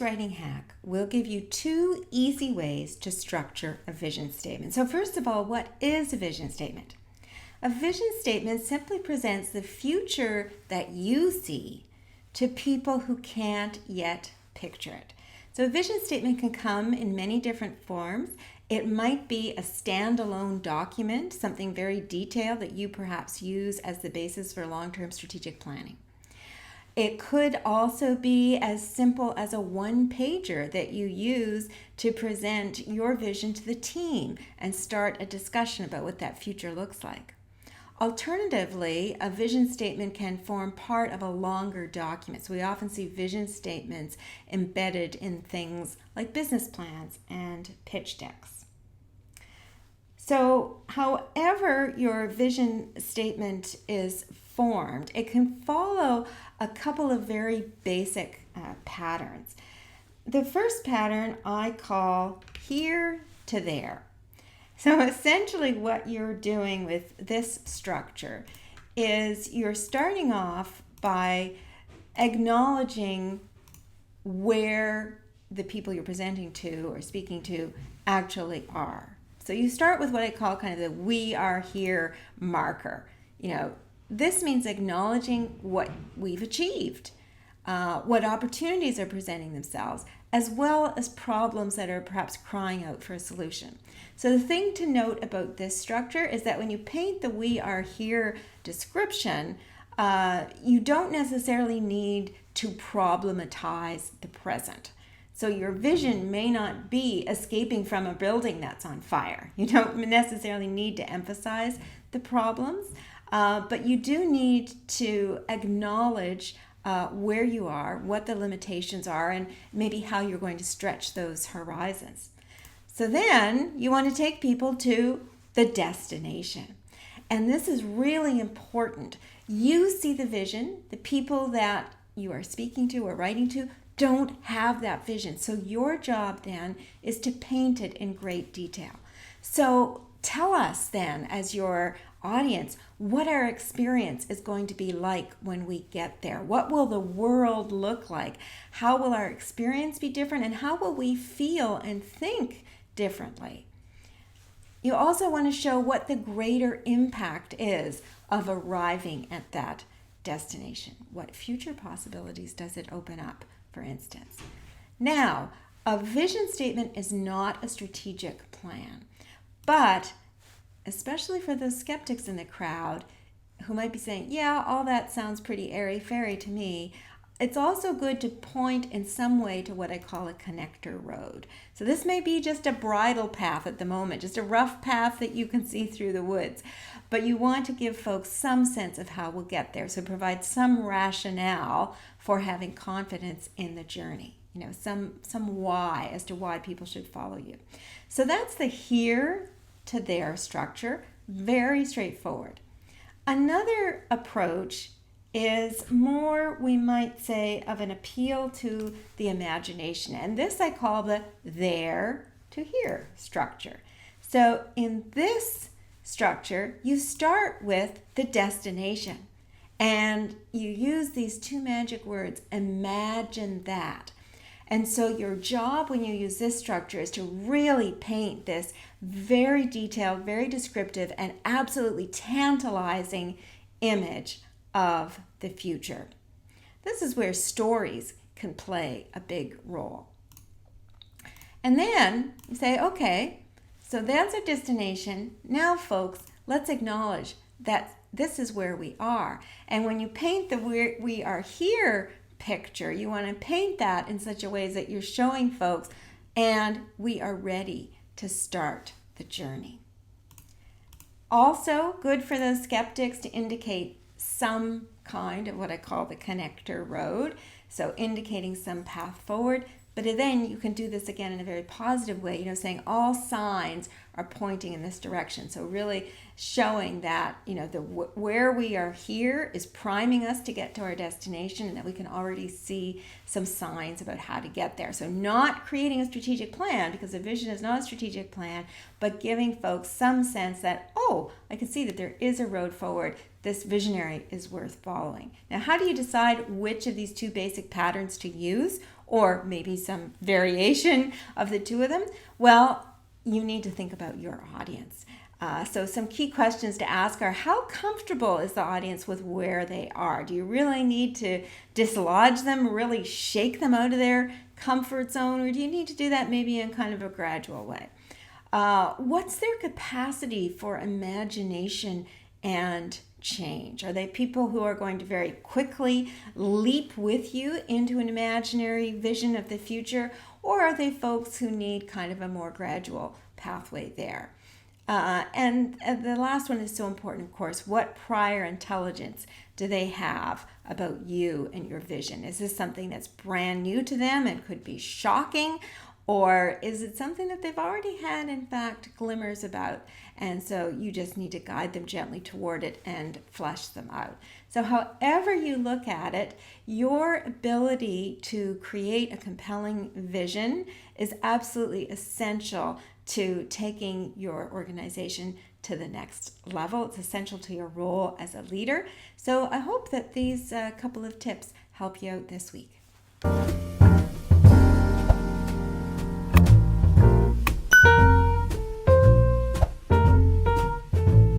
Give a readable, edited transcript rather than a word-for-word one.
writing hack, we'll give you 2 easy ways to structure a vision statement. So first of all, what is a vision statement? A vision statement simply presents the future that you see to people who can't yet picture it. So a vision statement can come in many different forms. It might be a standalone document, something very detailed that you perhaps use as the basis for long-term strategic planning. It could also be as simple as a one-pager that you use to present your vision to the team and start a discussion about what that future looks like. Alternatively, a vision statement can form part of a longer document. So we often see vision statements embedded in things like business plans and pitch decks. So however your vision statement is formed, it can follow a couple of very basic patterns. The first pattern I call here to there. So essentially what you're doing with this structure is you're starting off by acknowledging where the people you're presenting to or speaking to actually are. So you start with what I call kind of the "we are here" marker. This means acknowledging what we've achieved, what opportunities are presenting themselves, as well as problems that are perhaps crying out for a solution. So the thing to note about this structure is that when you paint the "we are here" description, you don't necessarily need to problematize the present. So your vision may not be escaping from a building that's on fire. You don't necessarily need to emphasize the problems, but you do need to acknowledge where you are, what the limitations are, and maybe how you're going to stretch those horizons. So then you want to take people to the destination. And this is really important. You see the vision. The people that you are speaking to or writing to don't have that vision. So your job then is to paint it in great detail. So tell us then, as your audience, what our experience is going to be like when we get there. What will the world look like? How will our experience be different? And how will we feel and think differently? You also want to show what the greater impact is of arriving at that destination. What future possibilities does it open up, for instance? Now, a vision statement is not a strategic plan, but especially for those skeptics in the crowd who might be saying, yeah, all that sounds pretty airy-fairy to me, it's also good to point in some way to what I call a connector road. So this may be just a bridle path at the moment, just a rough path that you can see through the woods. But you want to give folks some sense of how we'll get there. So provide some rationale for having confidence in the journey. Some why as to why people should follow you. So that's the here to there structure. Very straightforward. Another approach is more, we might say, of an appeal to the imagination. And this I call the there to here structure. So in this structure, you start with the destination. And you use these 2 magic words, imagine that. And so your job when you use this structure is to really paint this very detailed, very descriptive, and absolutely tantalizing image of the future. This is where stories can play a big role. And then you say, okay, so that's our destination. Now, folks, let's acknowledge that this is where we are. And when you paint the we are here picture, you want to paint that in such a way that you're showing folks, and we are ready to start the journey. Also, good for those skeptics to indicate some kind of what I call the connector road, so indicating some path forward. But then you can do this again in a very positive way, saying all signs are pointing in this direction. So really showing that, where we are here is priming us to get to our destination, and that we can already see some signs about how to get there. So not creating a strategic plan, because a vision is not a strategic plan, but giving folks some sense that, oh, I can see that there is a road forward. This visionary is worth following. Now, how do you decide which of these 2 basic patterns to use? or maybe some variation of the two of them, well, you need to think about your audience. So some key questions to ask are, how comfortable is the audience with where they are? Do you really need to dislodge them, really shake them out of their comfort zone, or do you need to do that maybe in kind of a gradual way? What's their capacity for imagination and change? Are they people who are going to very quickly leap with you into an imaginary vision of the future, or are they folks who need kind of a more gradual pathway there? And the last one is so important, of course. What prior intelligence do they have about you and your vision? Is this something that's brand new to them and could be shocking? Or is it something that they've already had, in fact, glimmers about? And so you just need to guide them gently toward it and flesh them out. So however you look at it, your ability to create a compelling vision is absolutely essential to taking your organization to the next level. It's essential to your role as a leader. So I hope that these couple of tips help you out this week.